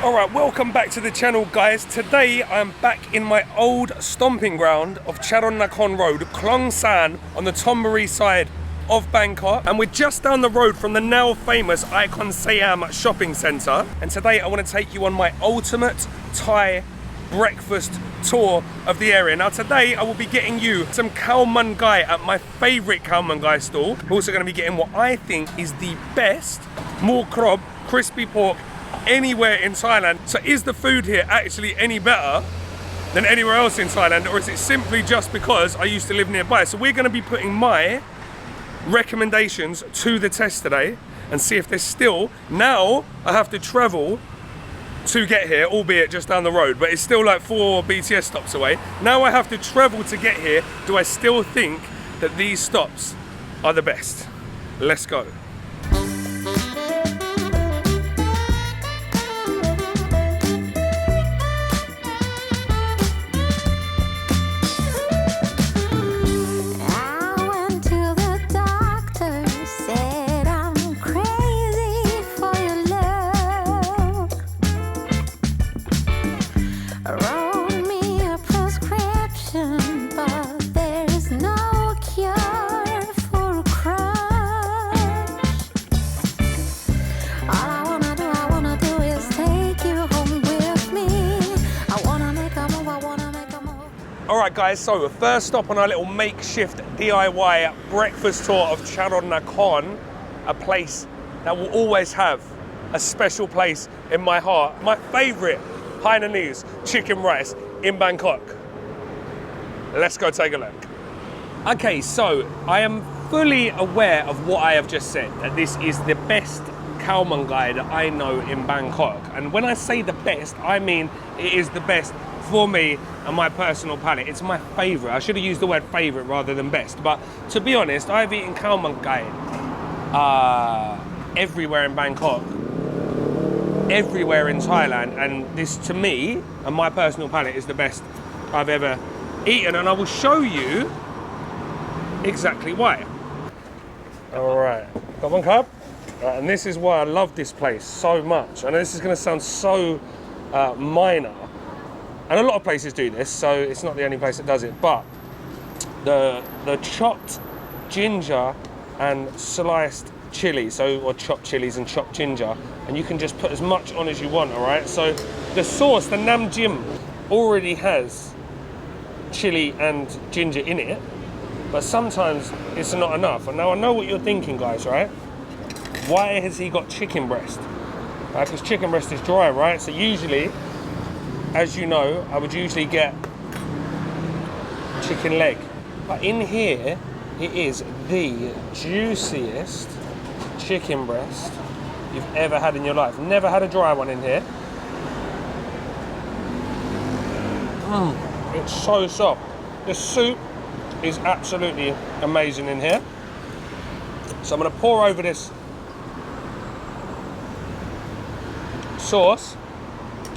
Alright, welcome back to the channel, guys. Today I'm back in my old stomping ground of Charoen Nakhon Road, Klong San, on the Thonburi side of Bangkok, and we're just down the road from the now famous ICON SIAM shopping centre. And today I want to take you on my ultimate Thai breakfast tour of the area. Now today I will be getting you some khao man gai at my favourite khao man gai stall. We're also going to be getting what I think is the best more krob, crispy pork, anywhere in Thailand. So is the food here actually any better than anywhere else in Thailand, or is it simply just because I used to live nearby? So we're going to be putting my recommendations to the test today and see if there's still, now I have to travel to get here, albeit just down the road, but it's still like 4 BTS stops away. Now I have to travel to get here. Do I still think that these stops are the best? Let's go. Alright guys, so first stop on our little makeshift DIY breakfast tour of Charoen Nakhon, a place that will always have a special place in my heart. My favourite Hainanese chicken rice in Bangkok. Let's go take a look. Okay, so I am fully aware of what I have just said, that this is the best khao man gai that I know in Bangkok. And when I say the best, I mean it is the best for me and my personal palate. It's my favourite. I should have used the word favourite rather than best. But to be honest, I've eaten khao man gai everywhere in Bangkok, everywhere in Thailand, and this to me and my personal palate is the best I've ever eaten, and I will show you exactly why. Alright, got one cup. And this is why I love this place so much. I know this is going to sound so minor, and a lot of places do this, so it's not the only place that does it, but the chopped ginger and sliced chili, or chopped chilies and chopped ginger, and you can just put as much on as you want, all right? So the sauce, the nam jim, already has chili and ginger in it, but sometimes it's not enough. And now I know what you're thinking, guys, right? Why has he got chicken breast? Because chicken breast is dry, right? So usually, as you know, I would usually get chicken leg. But in here, it is the juiciest chicken breast you've ever had in your life. Never had a dry one in here. It's so soft. The soup is absolutely amazing in here. So I'm gonna pour over this sauce,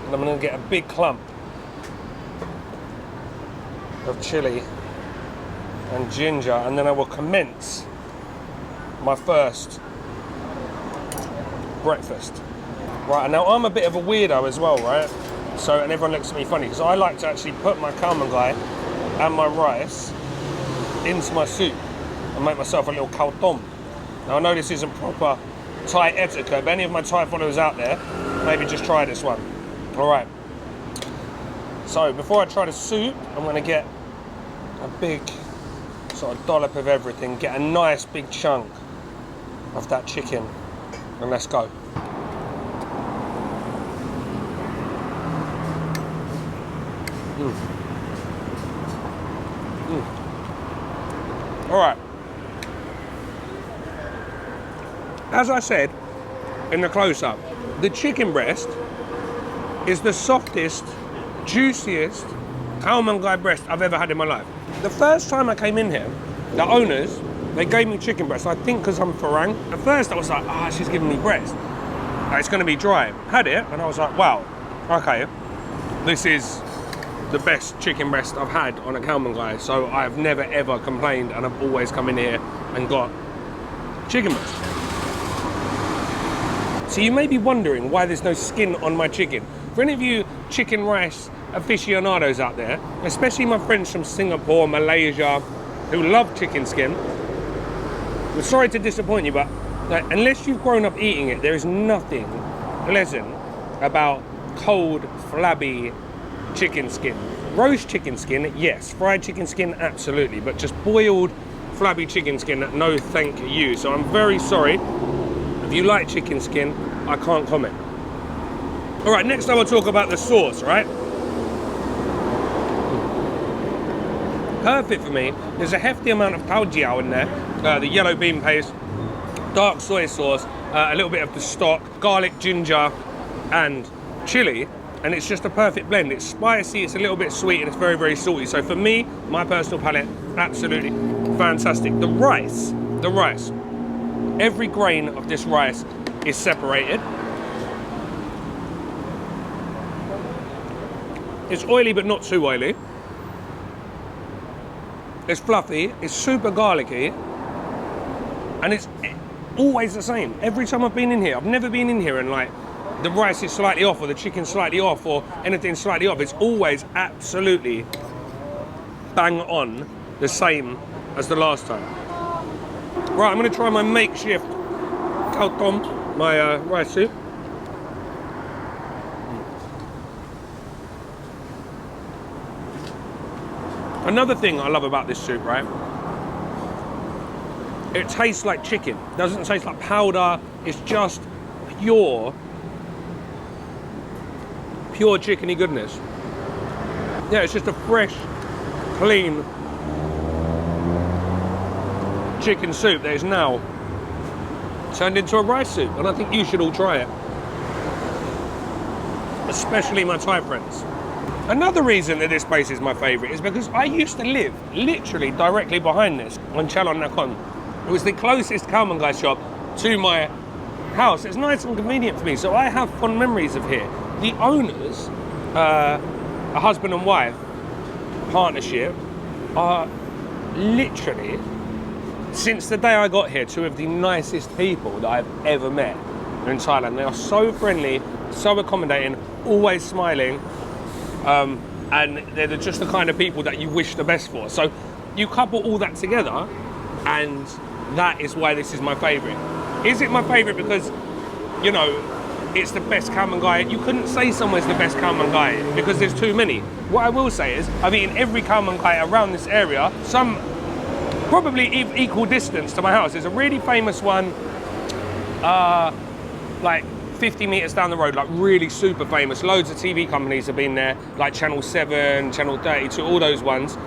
and I'm going to get a big clump of chili and ginger, and then I will commence my first breakfast. Right, and now I'm a bit of a weirdo as well, right? So, and everyone looks at me funny, because I like to actually put my khao man gai and my rice into my soup and make myself a little khao tom. Now I know this isn't proper Thai etiquette, but any of my Thai followers out there, maybe just try this one. Alright, so before I try the soup, I'm going to get a big sort of dollop of everything, get a nice big chunk of that chicken, and let's go. Alright, as I said in the close-up, the chicken breast is the softest, juiciest khao man gai breast I've ever had in my life. The first time I came in here, the owners, they gave me chicken breast, I think because I'm Farang. At first I was like, she's giving me breast. It's going to be dry. Had it, and I was like, wow, okay, this is the best chicken breast I've had on a khao man gai. So I've never ever complained, and I've always come in here and got chicken breast. So you may be wondering why there's no skin on my chicken. For any of you chicken rice aficionados out there, especially my friends from Singapore, Malaysia, who love chicken skin, I'm sorry to disappoint you, but like, unless you've grown up eating it, there is nothing pleasant about cold, flabby chicken skin. Roast chicken skin, yes. Fried chicken skin, absolutely. But just boiled, flabby chicken skin, no thank you. So I'm very sorry. If you like chicken skin, I can't comment. All right, next I will talk about the sauce, right? Perfect for me. There's a hefty amount of khao in there. The yellow bean paste, dark soy sauce, a little bit of the stock, garlic, ginger, and chili. And it's just a perfect blend. It's spicy, it's a little bit sweet, and it's very, very salty. So for me, my personal palate, absolutely fantastic. The rice, every grain of this rice is separated. It's oily, but not too oily. It's fluffy, it's super garlicky, and it's always the same. Every time I've been in here, I've never been in here and like, the rice is slightly off or the chicken's slightly off or anything slightly off. It's always absolutely bang on the same as the last time. Right, I'm gonna try my makeshift khao tom, my rice soup. Another thing I love about this soup, right? It tastes like chicken. It doesn't taste like powder. It's just pure chickeny goodness. Yeah, it's just a fresh, clean chicken soup that is now turned into a rice soup, and I think you should all try it, especially my Thai friends. Another reason that this place is my favourite is because I used to live literally directly behind this on Charoen Nakhon. It was the closest khao man gai shop to my house. It's nice and convenient for me, so I have fond memories of here. The owners, a husband and wife partnership, are literally, since the day I got here, two of the nicest people that I've ever met in Thailand. They are so friendly, so accommodating, always smiling, and they're just the kind of people that you wish the best for. So you couple all that together, and that is why this is my favourite. Is it my favourite because, you know, it's the best khao man gai? You couldn't say somewhere's the best khao man gai because there's too many. What I will say is I've eaten every khao man gai around this area, some probably equal distance to my house. There's a really famous one, like 50 meters down the road, like really super famous. Loads of TV companies have been there, like Channel 7, Channel 32, all those ones.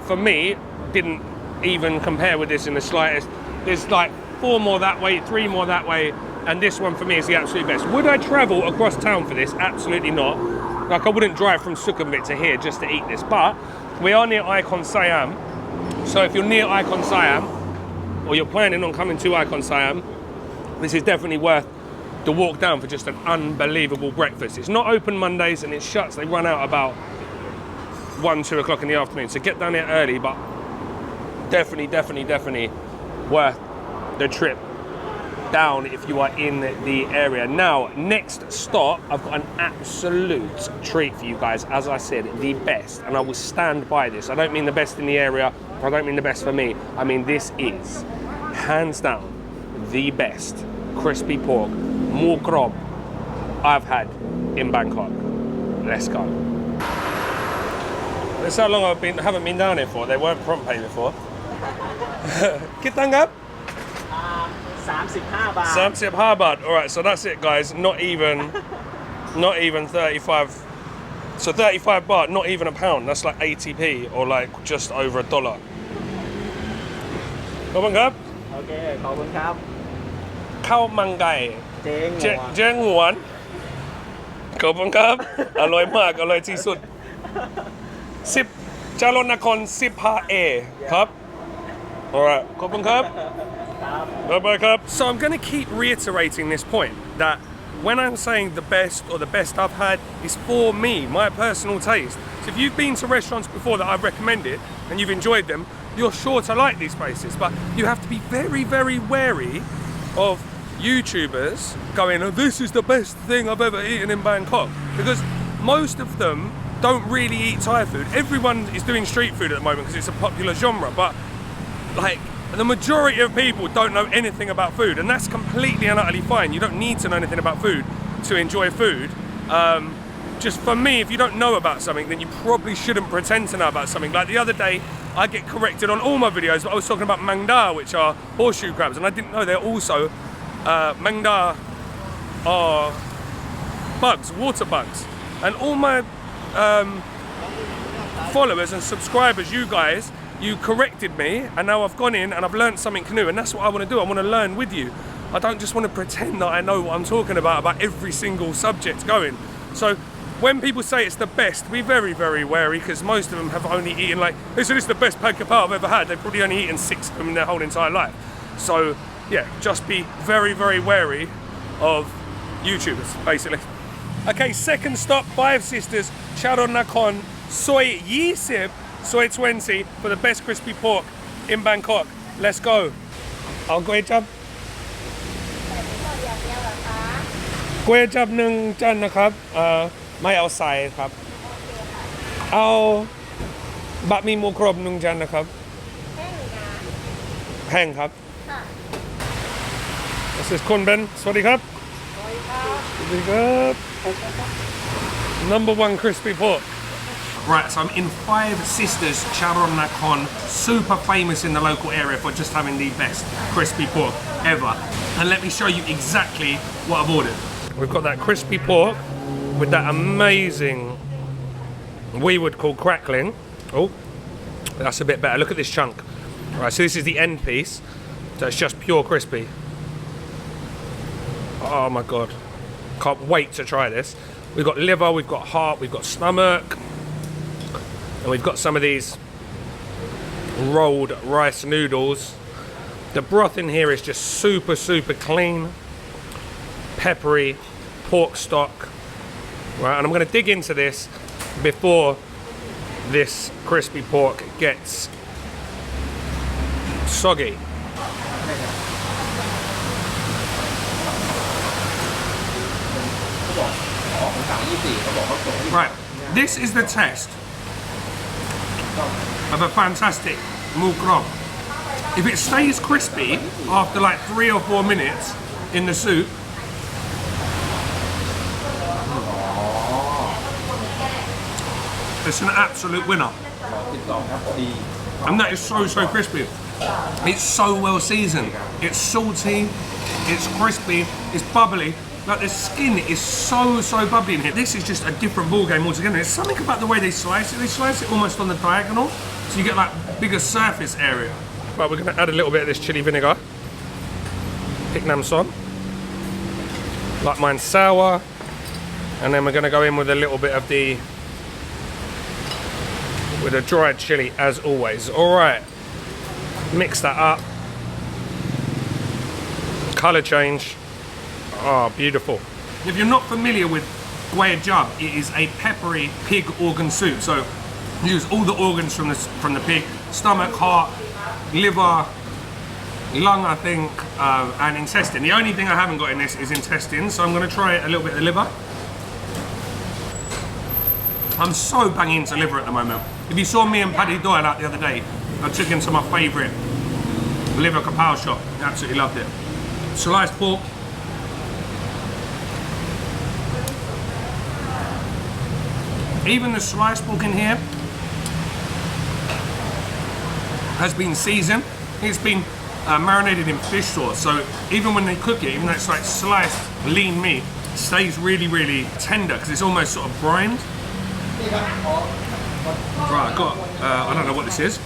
For me, didn't even compare with this in the slightest. There's like 4 more that way, 3 more that way, and this one for me is the absolute best. Would I travel across town for this? Absolutely not. Like, I wouldn't drive from Sukhumvit to here just to eat this, but we are near ICON SIAM. So if you're near ICON SIAM, or you're planning on coming to ICON SIAM, this is definitely worth the walk down for just an unbelievable breakfast. It's not open Mondays and it shuts. They run out about 1, 2 o'clock in the afternoon. So get down here early, but definitely worth the trip down if you are in the area. Now, next stop, I've got an absolute treat for you guys. As I said, the best, and I will stand by this. I don't mean the best in the area. I don't mean the best for me. I mean, this is hands down the best crispy pork more krob I've had in Bangkok. Let's go. That's how long I haven't been down here for. They weren't prompt pay before. Kitangap? 35 baht. 35 baht. All right, so that's it, guys. Not even 35. So 35 baht, not even a pound. That's like 80p or like just over $1. Khao man khap. Okay, ขอบคุณครับ Khao man gai. Jae Nguon. ขอบคุณครับ อร่อยมาก อร่อยที่สุด 10 Charoen Nakhon 15A ครับ Alright, ขอบคุณครับ Bye-bye,ครับ. So I'm going to keep reiterating this point that when I'm saying the best or the best I've had is for me, my personal taste. So if you've been to restaurants before that I've recommended and you've enjoyed them, you're sure to like these places, but you have to be very, very wary of YouTubers going, oh, this is the best thing I've ever eaten in Bangkok, because most of them don't really eat Thai food. Everyone is doing street food at the moment because it's a popular genre, but like the majority of people don't know anything about food, and that's completely and utterly fine. You don't need to know anything about food to enjoy food. Just for me, if you don't know about something, then you probably shouldn't pretend to know about something. Like the other day, I get corrected on all my videos, but I was talking about mang da, which are horseshoe crabs, and I didn't know they're also mang da are bugs, water bugs. And all my followers and subscribers, you guys, you corrected me, and now I've gone in and I've learned something new, and that's what I want to do. I want to learn with you. I don't just want to pretend that I know what I'm talking about every single subject going. So when people say it's the best, be very, very wary, because most of them have only eaten, like, they said it's the best pad khao I've ever had. They've probably only eaten 6 of them in their whole entire life. So yeah, just be very, very wary of YouTubers, basically. Okay, second stop, 5 Sisters, Charoen Nakhon, soy 20, soy 20 for the best crispy pork in Bangkok. Let's go. I'll go jab. Go jab 1 จานนะครับไม่เอาใส่ครับเอาบะหมี่หมูกรอบ1 จานนะครับแห้งครับ This is Kun Ben. สวัสดีครับสวัสดีครับ Number 1 crispy pork. Right, so I'm in 5 Sisters, Charoen Nakhon, super famous in the local area for just having the best crispy pork ever. And let me show you exactly what I've ordered. We've got that crispy pork with that amazing, we would call crackling. Oh, that's a bit better. Look at this chunk. Right, so this is the end piece. So it's just pure crispy. Oh my God. Can't wait to try this. We've got liver, we've got heart, we've got stomach. And we've got some of these rolled rice noodles. The broth in here is just super, super clean. Peppery pork stock. Right, and I'm going to dig into this before this crispy pork gets soggy. Right, this is the test of a fantastic moo krob. If it stays crispy after like 3 or 4 minutes in the soup, it's an absolute winner. And that is so, so crispy. It's so well seasoned. It's salty, it's crispy, it's bubbly. Like the skin is so, so bubbly in here. This is just a different ball game altogether. There's something about the way they slice it. They slice it almost on the diagonal, so you get like bigger surface area. Right, we're gonna add a little bit of this chili vinegar. Pik nam son. Like mine's sour. And then we're gonna go in with a little bit of the, with a dried chili as always. All right, mix that up. Color change. Oh, beautiful. If you're not familiar with guay jab, it is a peppery pig organ soup. So you use all the organs from the pig, stomach, heart, liver, lung, I think, and intestine. The only thing I haven't got in this is intestine, so I'm going to try a little bit of the liver. I'm so banging into liver at the moment. If you saw me and Paddy Doyle out the other day, I took him to my favourite liver khao shop. Absolutely loved it. Sliced pork. Even the sliced pork in here has been seasoned. It's been marinated in fish sauce, so even when they cook it, even though it's like sliced lean meat, it stays really, really tender because it's almost sort of brined. Right, I've got, I don't know what this is.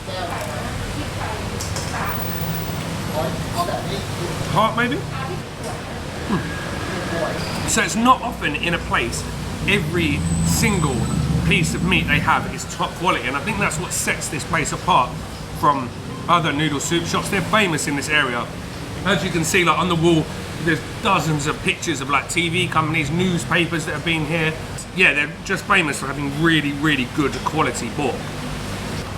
Heart, maybe? So it's not often in a place every single piece of meat they have is top quality, and I think that's what sets this place apart from other noodle soup shops. They're famous in this area. As you can see, like on the wall, there's dozens of pictures of like TV companies, newspapers that have been here. Yeah, they're just famous for having really, really good quality pork.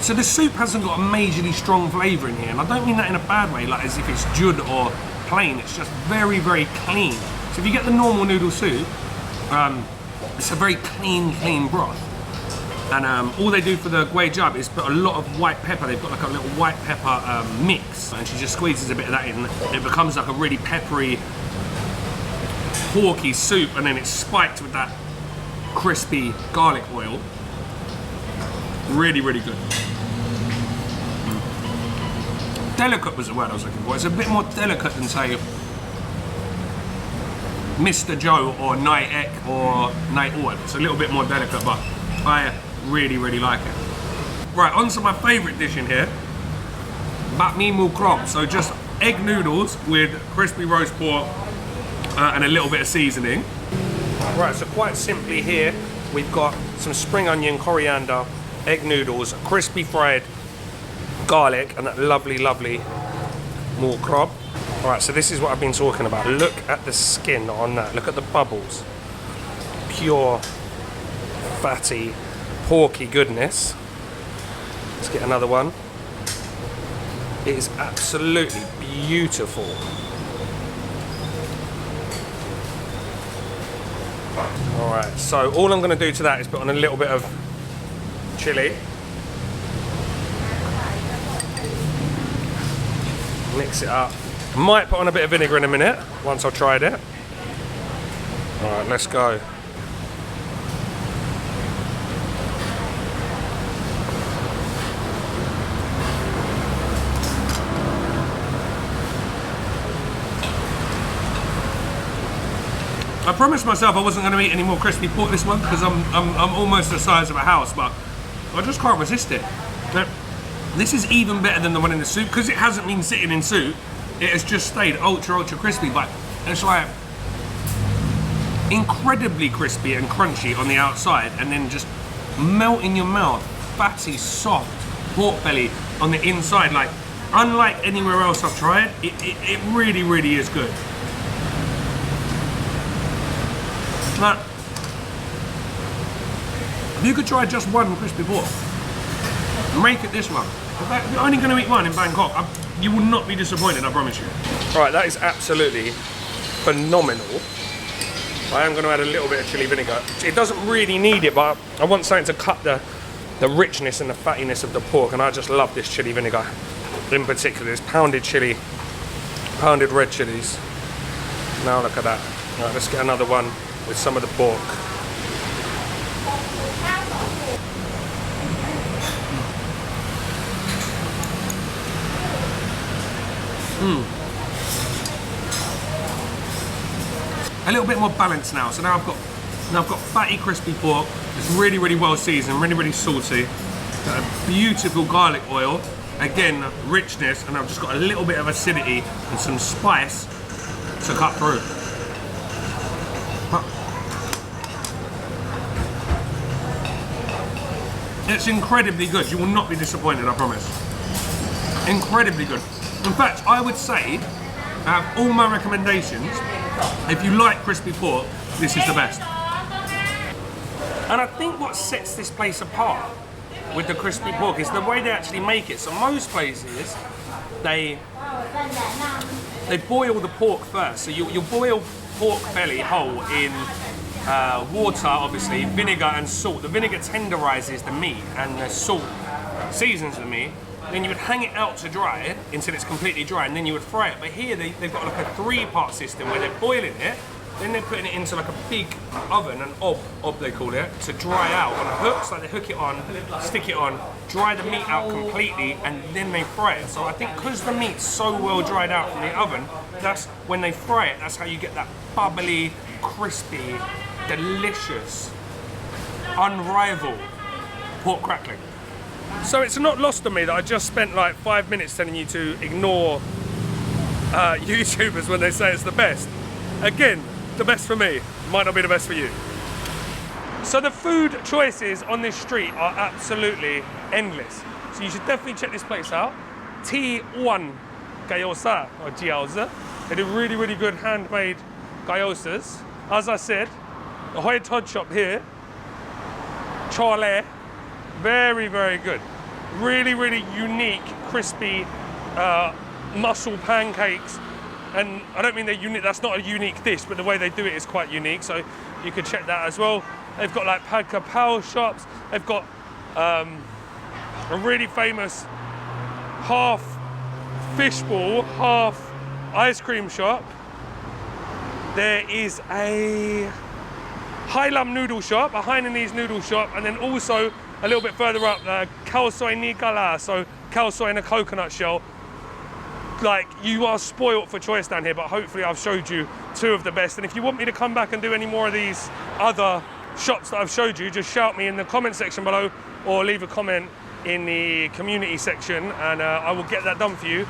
So the soup hasn't got a majorly strong flavour in here, and I don't mean that in a bad way, like as if it's jud or plain, it's just very, very clean. So if you get the normal noodle soup, it's a very clean broth. And all they do for the guay jab is put a lot of white pepper. They've got like a little white pepper mix, and she just squeezes a bit of that in. It becomes like a really peppery, porky soup, and then it's spiked with that crispy garlic oil. Really, really good. Delicate was the word I was looking for. It's a bit more delicate than, say, Mr. Joe or Nai Ek or Nai Oat. It's a little bit more delicate, but I really, really like it. Right, on to my favourite dish in here, bat mi mu krob. So just egg noodles with crispy roast pork and a little bit of seasoning. Right, so quite simply here, we've got some spring onion, coriander, egg noodles, crispy fried garlic, and that lovely, lovely mu krob. All right, so this is what I've been talking about. Look at the skin on that. Look at the bubbles. Pure, fatty, porky goodness. Let's get another one. It is absolutely beautiful. All right, so all I'm going to do to that is put on a little bit of chili. Mix it up. Might put on a bit of vinegar in a minute, once I've tried it. All right, let's go. I promised myself I wasn't going to eat any more crispy pork this month because I'm almost the size of a house, but I just can't resist it. Now, this is even better than the one in the soup because it hasn't been sitting in soup. It has just stayed ultra crispy, but it's like incredibly crispy and crunchy on the outside, and then just melt in your mouth. Fatty, soft pork belly on the inside. Like, unlike anywhere else I've tried, it really, really is good. Now, if you could try just one crispy pork, make it this one. In fact, if you're only going to eat one in Bangkok, you will not be disappointed, I promise you. Right, that is absolutely phenomenal. I am going to add a little bit of chili vinegar. It doesn't really need it, but I want something to cut the richness and the fattiness of the pork, and I just love this chili vinegar in particular. This pounded chili, pounded red chilies. Now look at that. Right, let's get another one with some of the pork. A little bit more balanced now. So now I've got fatty, crispy pork. It's really, really well seasoned, really, really salty. Got a beautiful garlic oil. Again, richness, and I've just got a little bit of acidity and some spice to cut through. It's incredibly good. You will not be disappointed, I promise. Incredibly good. In fact, I would say, out of all my recommendations, if you like crispy pork, this is the best. And I think what sets this place apart with the crispy pork is the way they actually make it. So most places, they boil the pork first. So you boil pork belly whole in water, obviously, vinegar and salt. The vinegar tenderizes the meat and the salt seasons the meat. Then you would hang it out to dry until it's completely dry, and then you would fry it. But here they've got like a 3-part system where they're boiling it, then they're putting it into like a big oven, an ob they call it, to dry out on hooks. Like they hook it on, stick it on, dry the meat out completely, and then they fry it. So I think because the meat's so well dried out from the oven, that's when they fry it, that's how you get that bubbly, crispy, delicious, unrivaled pork crackling. So it's not lost on me that I just spent like 5 minutes telling you to ignore YouTubers when they say it's the best. Again, the best for me might not be the best for you. So the food choices on this street are absolutely endless. So you should definitely check this place out. T1 Gyoza or Jiaozi. They do really, really good handmade gyozas. As I said, the Hoi Tod shop here, Charoen, very, very good. Really, really unique, crispy mussel pancakes And I don't mean they're unique, that's not a unique dish, but the way they do it is quite unique, so you could check that as well. They've got like pad kapow shops. They've got a really famous half fishball, half ice cream shop. There is a Hai Lam noodle shop, a Hainanese noodle shop, and then also a little bit further up, the khao soi ni kala, so khao soi in a coconut shell. Like, you are spoilt for choice down here, but hopefully I've showed you two of the best. And if you want me to come back and do any more of these other shops that I've showed you, just shout me in the comment section below or leave a comment in the community section, and I will get that done for you.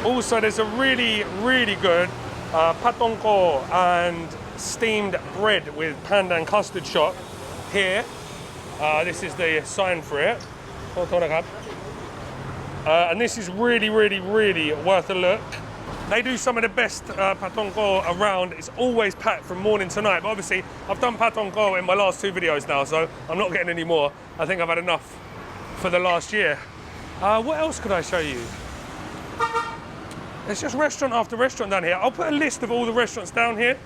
Also, there's a really, really good patongko and steamed bread with pandan custard shop here. This is the sign for it. And this is really, really, really worth a look. They do some of the best patongko around. It's always packed from morning to night. But obviously, I've done patongko in my last 2 videos now, so I'm not getting any more. I think I've had enough for the last year. What else could I show you? There's just restaurant after restaurant down here. I'll put a list of all the restaurants down here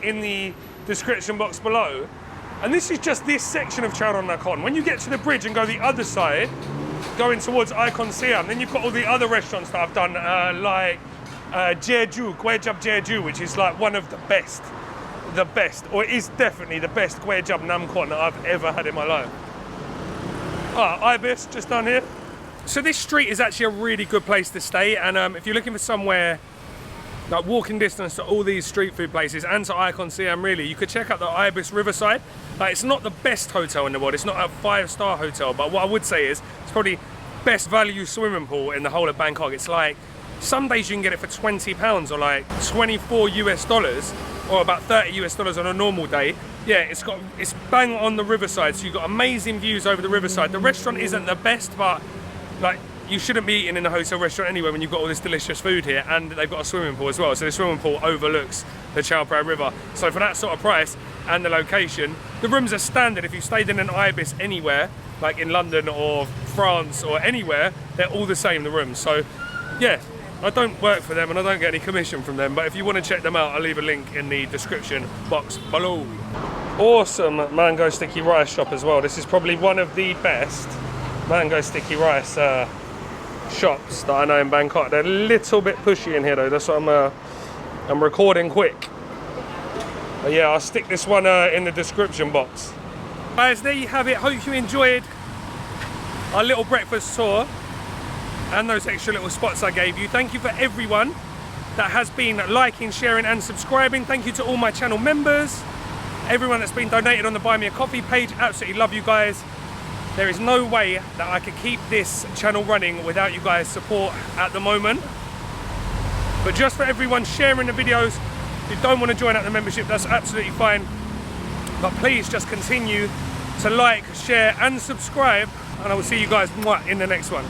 in the description box below. And this is just this section of Charoen Nakhon. When you get to the bridge and go the other side, going towards ICON SIAM, then you've got all the other restaurants that I've done, like Jeju, Gwejab Jeju, which is like one of the best, or is definitely the best Gwejab Namkon that I've ever had in my life. Ibis, just down here. So this street is actually a really good place to stay, and if you're looking for somewhere like walking distance to all these street food places and to ICON SIAM, really, you could check out the Ibis Riverside. Like, it's not the best hotel in the world, it's not a 5-star hotel, but what I would say is it's probably best value swimming pool in the whole of Bangkok. It's like, some days you can get it for £20 or like $24 or about $30 on a normal day. Yeah, it's bang on the riverside, so you've got amazing views over the riverside. The restaurant isn't the best, but like, you shouldn't be eating in a hotel restaurant anyway when you've got all this delicious food here, and they've got a swimming pool as well. So the swimming pool overlooks the Chao Phraya River. So for that sort of price and the location, the rooms are standard. If you stayed in an Ibis anywhere, like in London or France or anywhere, they're all the same, the rooms. So yeah, I don't work for them and I don't get any commission from them, but if you want to check them out, I'll leave a link in the description box below. Awesome mango sticky rice shop as well. This is probably one of the best mango sticky rice shops that I know in Bangkok. They're a little bit pushy in here though, that's what I'm recording quick. But yeah, I'll stick this one in the description box. Guys, there you have it. Hope you enjoyed our little breakfast tour and those extra little spots I gave you. Thank you for everyone that has been liking, sharing and subscribing. Thank you to all my channel members, everyone that's been donated on the Buy Me a Coffee page. Absolutely love you guys. There is no way that I could keep this channel running without you guys' support at the moment. But just for everyone sharing the videos, if you don't want to join out the membership, that's absolutely fine. But please just continue to like, share and subscribe, and I will see you guys in the next one.